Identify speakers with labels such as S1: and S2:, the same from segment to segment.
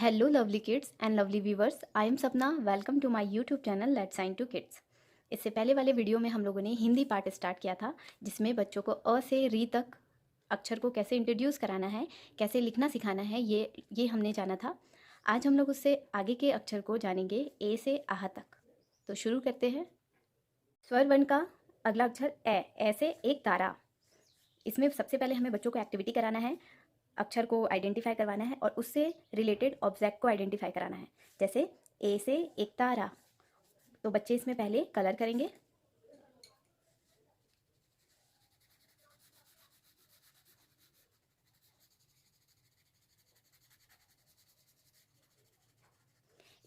S1: Hello, lovely kids and lovely viewers. I am Sapna. Welcome to my YouTube channel Let's Sign to Kids. इससे पहले वाले video में हम लोगों ने हिंदी पार्ट स्टार्ट किया था, जिसमें बच्चों को अ से री तक अक्षर को कैसे इंट्रोड्यूस कराना है, कैसे लिखना सिखाना है, ये हमने जाना था। आज हम लोग उससे आगे के अक्षर को जानेंगे, ए से आह तक। तो शुरू करते हैं। स्वर वर्ण का अगला अक्षर ए से एक तारा। इसमें सबसे पहले हमें बच्चों को एक्टिविटी कराना है, अक्षर को आइडेंटिफाई करवाना है और उससे रिलेटेड ऑब्जेक्ट को आइडेंटिफाई कराना है। जैसे ए से एक तारा, तो बच्चे इसमें पहले कलर करेंगे।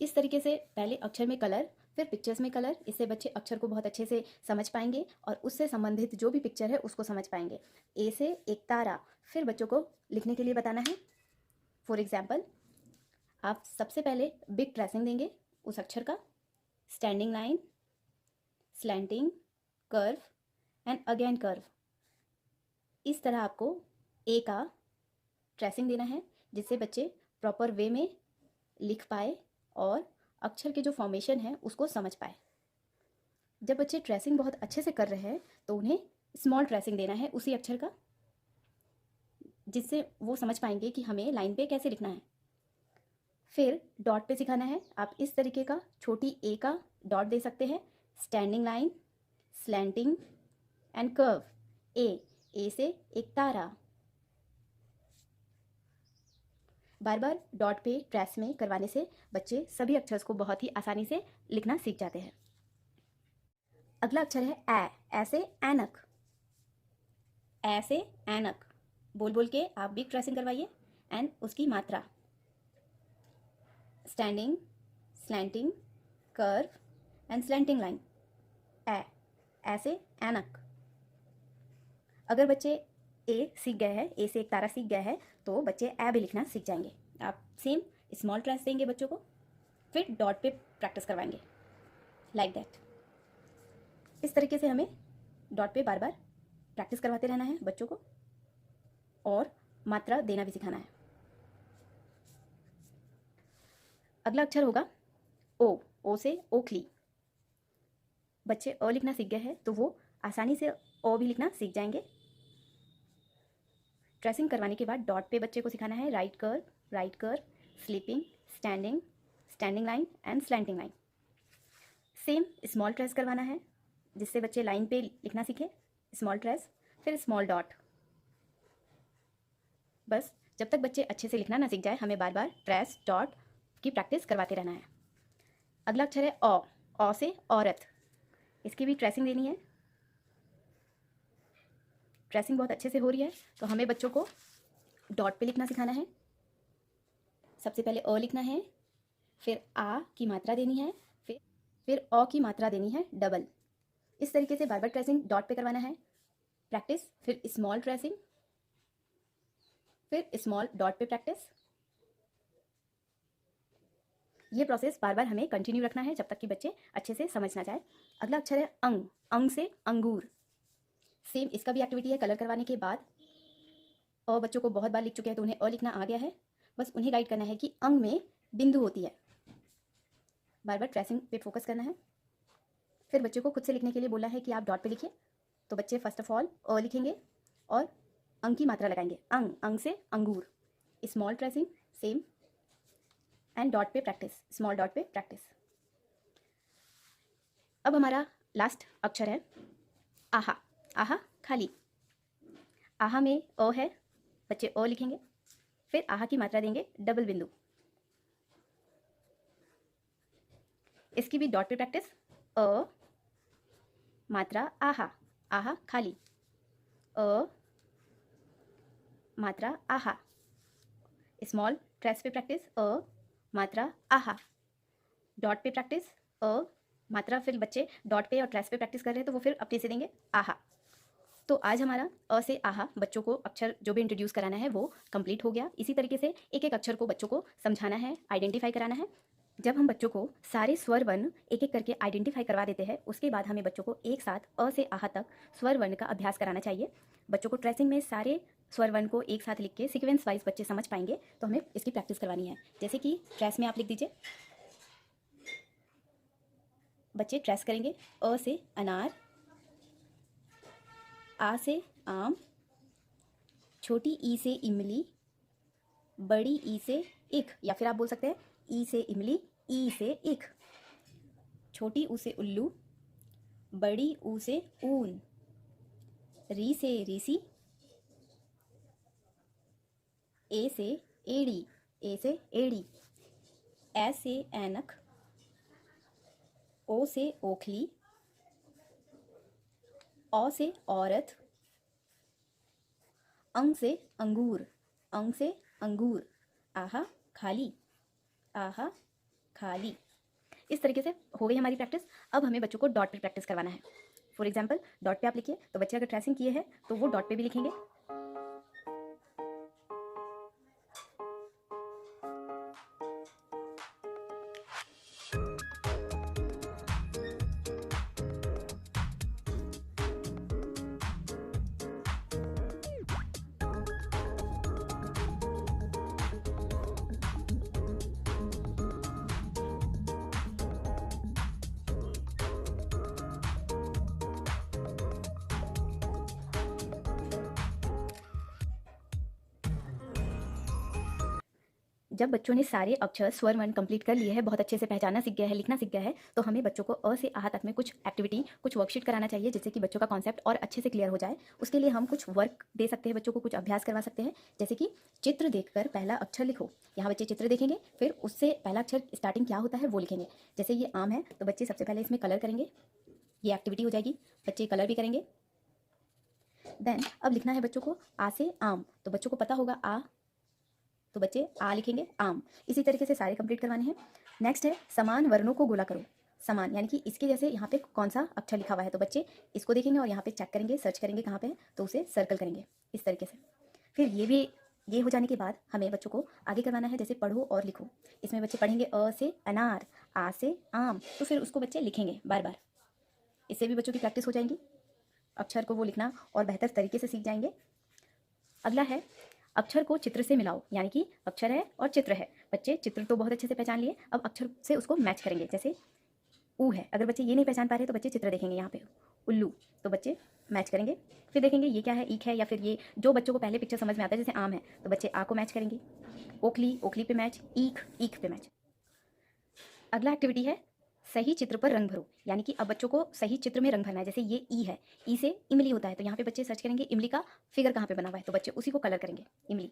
S1: इस तरीके से पहले अक्षर में कलर, फिर पिक्चर्स में कलर। इससे बच्चे अक्षर को बहुत अच्छे से समझ पाएंगे और उससे संबंधित जो भी पिक्चर है उसको समझ पाएंगे। ए से एक तारा, फिर बच्चों को लिखने के लिए बताना है। फॉर एग्जाम्पल, आप सबसे पहले बिग ट्रेसिंग देंगे उस अक्षर का, standing line, slanting, curve and again curve. इस तरह आपको ए का ट्रेसिंग देना है, जिससे बच्चे प्रॉपर वे में लिख पाए और अक्षर के जो फॉर्मेशन है उसको समझ पाए। जब बच्चे ट्रेसिंग बहुत अच्छे से कर रहे हैं तो उन्हें स्मॉल ट्रेसिंग देना है उसी अक्षर का, जिससे वो समझ पाएंगे कि हमें लाइन पे कैसे लिखना है। फिर डॉट पे सिखाना है। आप इस तरीके का छोटी ए का डॉट दे सकते हैं, standing line, slanting and curve. ए से एक तारा। बार बार डॉट पे ट्रेस में करवाने से बच्चे सभी अक्षर को बहुत ही आसानी से लिखना सीख जाते हैं। अगला अक्षर है ए से ऐनक। ए से ऐनक बोल बोल के आप बिग ट्रेसिंग करवाइए एंड उसकी मात्रा, standing, slanting, curve and slanting line. ए से ऐनक। अगर बच्चे ए सीख गए हैं, ए से एक तारा सीख गए हैं, तो बच्चे ए भी लिखना सीख जाएंगे। आप सेम स्मॉल ट्रेस देंगे बच्चों को, फिर डॉट पे प्रैक्टिस करवाएंगे, लाइक दैट। इस तरीके से हमें डॉट पे बार बार प्रैक्टिस करवाते रहना है बच्चों को और मात्रा देना भी सिखाना है। अगला अक्षर होगा ओ से ओखली। बच्चे अ लिखना सीख गए हैं तो वो आसानी से ओ भी लिखना सीख जाएंगे। ट्रेसिंग करवाने के बाद डॉट पे बच्चे को सिखाना है right curve, sleeping, standing, standing line and slanting line. Same small trace करवाना है, जिससे बच्चे लाइन पे लिखना सीखें। स्मॉल ट्रेस, फिर स्मॉल डॉट। बस जब तक बच्चे अच्छे से लिखना ना सीख जाए, हमें बार बार ट्रेस, डॉट की प्रैक्टिस करवाते रहना है। अगला अक्षर है ओ से औरत। इसकी भी ट्रेसिंग देनी है। ट्रेसिंग बहुत अच्छे से हो रही है तो हमें बच्चों को डॉट पे लिखना सिखाना है। सबसे पहले अ लिखना है, फिर आ की मात्रा देनी है, फिर अ की मात्रा देनी है डबल। इस तरीके से बार बार ट्रेसिंग डॉट पे करवाना है, प्रैक्टिस, फिर स्मॉल ट्रेसिंग, फिर स्मॉल डॉट पे प्रैक्टिस। ये प्रोसेस बार बार हमें कंटिन्यू रखना है जब तक कि बच्चे अच्छे से समझ ना जाए। अगला अक्षर है अंग से अंगूर। सेम इसका भी एक्टिविटी है। कलर करवाने के बाद अ बच्चों को बहुत बार लिख चुके हैं तो उन्हें अ लिखना आ गया है। बस उन्हें गाइड करना है कि अंग में बिंदु होती है। बार बार ट्रेसिंग पे फोकस करना है। फिर बच्चे को खुद से लिखने के लिए बोला है कि आप डॉट पे लिखिए, तो बच्चे फर्स्ट ऑफ ऑल अ लिखेंगे और अंग की मात्रा लगाएंगे। अंग से अंगूर। Small tracing same and dot पे प्रैक्टिस, स्मॉल डॉट पे प्रैक्टिस। अब हमारा लास्ट अक्षर है आहा। आहा खाली। आहा में अ है, बच्चे अ लिखेंगे, फिर आहा की मात्रा देंगे डबल बिंदु। इसकी भी डॉट पे प्रैक्टिस। अ मात्रा आहा, आहा खाली, अ मात्रा आहा। स्मॉल ट्रेस पे प्रैक्टिस, अ मात्रा आहा। डॉट पे प्रैक्टिस, अ मात्रा, फिर बच्चे डॉट पे और ट्रेस पे प्रैक्टिस कर रहे हैं तो वो फिर अपने से देंगे आहा। तो आज हमारा अ से आहा बच्चों को अक्षर जो भी इंट्रोड्यूस कराना है वो कंप्लीट हो गया। इसी तरीके से एक एक अक्षर को बच्चों को समझाना है, आइडेंटिफाई कराना है। जब हम बच्चों को सारे स्वर वर्ण एक एक करके आइडेंटिफाई करवा देते हैं, उसके बाद हमें बच्चों को एक साथ अ से आहा तक स्वर वर्ण का अभ्यास कराना चाहिए। बच्चों को ट्रेसिंग में सारे स्वर वर्ण को एक साथ लिख के सीक्वेंस वाइज बच्चे समझ पाएंगे, तो हमें इसकी प्रैक्टिस करवानी है। जैसे कि ट्रेस में आप लिख दीजिए, बच्चे ट्रेस करेंगे। अ से अनार, आ से आम, छोटी ई से इमली, बड़ी ई से इख, या फिर आप बोल सकते हैं ई से इमली, ई से इख, छोटी ऊ से उल्लू, बड़ी ऊ से ऊन, री से ऋषि, ए से एड़ी, ए से एड़ी, ए से ऐनक, ओ से ओखली, औ से औरत, अंग से अंगूर, अंग से अंगूर, आहा खाली, आहा खाली। इस तरीके से हो गई हमारी प्रैक्टिस। अब हमें बच्चों को डॉट पे प्रैक्टिस करवाना है। फॉर एग्जांपल डॉट पे आप लिखिए, तो बच्चे अगर ट्रेसिंग किए हैं तो वो डॉट पे भी लिखेंगे। जब बच्चों ने सारे अक्षर स्वर वर्ण कंप्लीट कर लिए हैं, बहुत अच्छे से पहचानना सीख गया है, लिखना सीख गया है, तो हमें बच्चों को अ से आ तक में कुछ एक्टिविटी, कुछ वर्कशीट कराना चाहिए, जिससे कि बच्चों का कॉन्सेप्ट और अच्छे से क्लियर हो जाए। उसके लिए हम कुछ वर्क दे सकते हैं, बच्चों को कुछ अभ्यास करवा सकते हैं। जैसे कि चित्र देखकर पहला अक्षर लिखो। यहाँ बच्चे चित्र देखेंगे, फिर उससे पहला अक्षर स्टार्टिंग क्या होता है वो लिखेंगे। जैसे ये आम है, तो बच्चे सबसे पहले इसमें कलर करेंगे। ये एक्टिविटी हो जाएगी, बच्चे कलर भी करेंगे। देन अब लिखना है बच्चों को आ से आम, तो बच्चों को पता होगा आ, तो बच्चे आ लिखेंगे आम। इसी तरीके से सारे कंप्लीट करवाने हैं। नेक्स्ट है समान वर्णों को गोला करो। समान यानी कि इसके जैसे यहाँ पे कौन सा अक्षर लिखा हुआ है, तो बच्चे इसको देखेंगे और यहाँ पे चेक करेंगे, सर्च करेंगे कहाँ पे है, तो उसे सर्कल करेंगे इस तरीके से। फिर ये हो जाने के बाद हमें बच्चों को आगे करवाना है, जैसे पढ़ो और लिखो। इसमें बच्चे पढ़ेंगे अ से अनार, आ से आम, तो फिर उसको बच्चे लिखेंगे बार बार। इससे भी बच्चों की प्रैक्टिस हो जाएंगी, अक्षर को वो लिखना और बेहतर तरीके से सीख जाएंगे। अगला है अक्षर को चित्र से मिलाओ, यानी कि अक्षर है और चित्र है। बच्चे चित्र तो बहुत अच्छे से पहचान लिए, अब अक्षर से उसको मैच करेंगे। जैसे ऊ है, अगर बच्चे ये नहीं पहचान पा रहे तो बच्चे चित्र देखेंगे यहाँ पे उल्लू, तो बच्चे मैच करेंगे। फिर देखेंगे ये क्या है, ईख है, या फिर ये जो बच्चों को पहले पिक्चर समझ में आता है, जैसे आम है तो बच्चे आ को मैच करेंगे, ओखली, ओखली पे मैच, ईख, ईख पे मैच। अगला एक्टिविटी है सही चित्र पर रंग भरो, यानी कि अब बच्चों को सही चित्र में रंग भरना है। जैसे ये ई है, ई से इमली होता है, तो यहाँ पे बच्चे सर्च करेंगे इमली का फिगर कहाँ पे बना हुआ है, तो बच्चे उसी को कलर करेंगे इमली।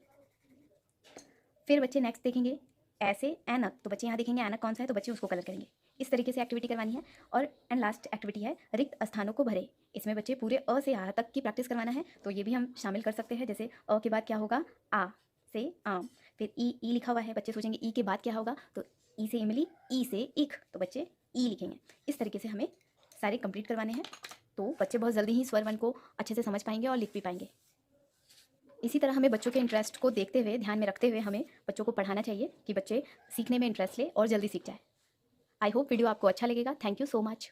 S1: फिर बच्चे नेक्स्ट देखेंगे ऐसे ऐनक, तो बच्चे यहाँ देखेंगे ऐनक कौन सा है, तो बच्चे उसको कलर करेंगे। इस तरीके से एक्टिविटी करवानी है। और एंड लास्ट एक्टिविटी है रिक्त स्थानों को भरे। इसमें बच्चे पूरे अ से आ तक की प्रैक्टिस करवाना है, तो ये भी हम शामिल कर सकते हैं। जैसे अ के बाद क्या होगा, आ से आम, फिर ई लिखा हुआ है, बच्चे सोचेंगे ई के बाद क्या होगा, तो ई से इमली, ई से इख, तो बच्चे ई लिखेंगे। इस तरीके से हमें सारे कंप्लीट करवाने हैं, तो बच्चे बहुत जल्दी ही स्वर वर्ण को अच्छे से समझ पाएंगे और लिख भी पाएंगे। इसी तरह हमें बच्चों के इंटरेस्ट को देखते हुए, ध्यान में रखते हुए हमें बच्चों को पढ़ाना चाहिए कि बच्चे सीखने में इंटरेस्ट ले और जल्दी सीख जाए। आई होप वीडियो आपको अच्छा लगेगा। Thank you so much.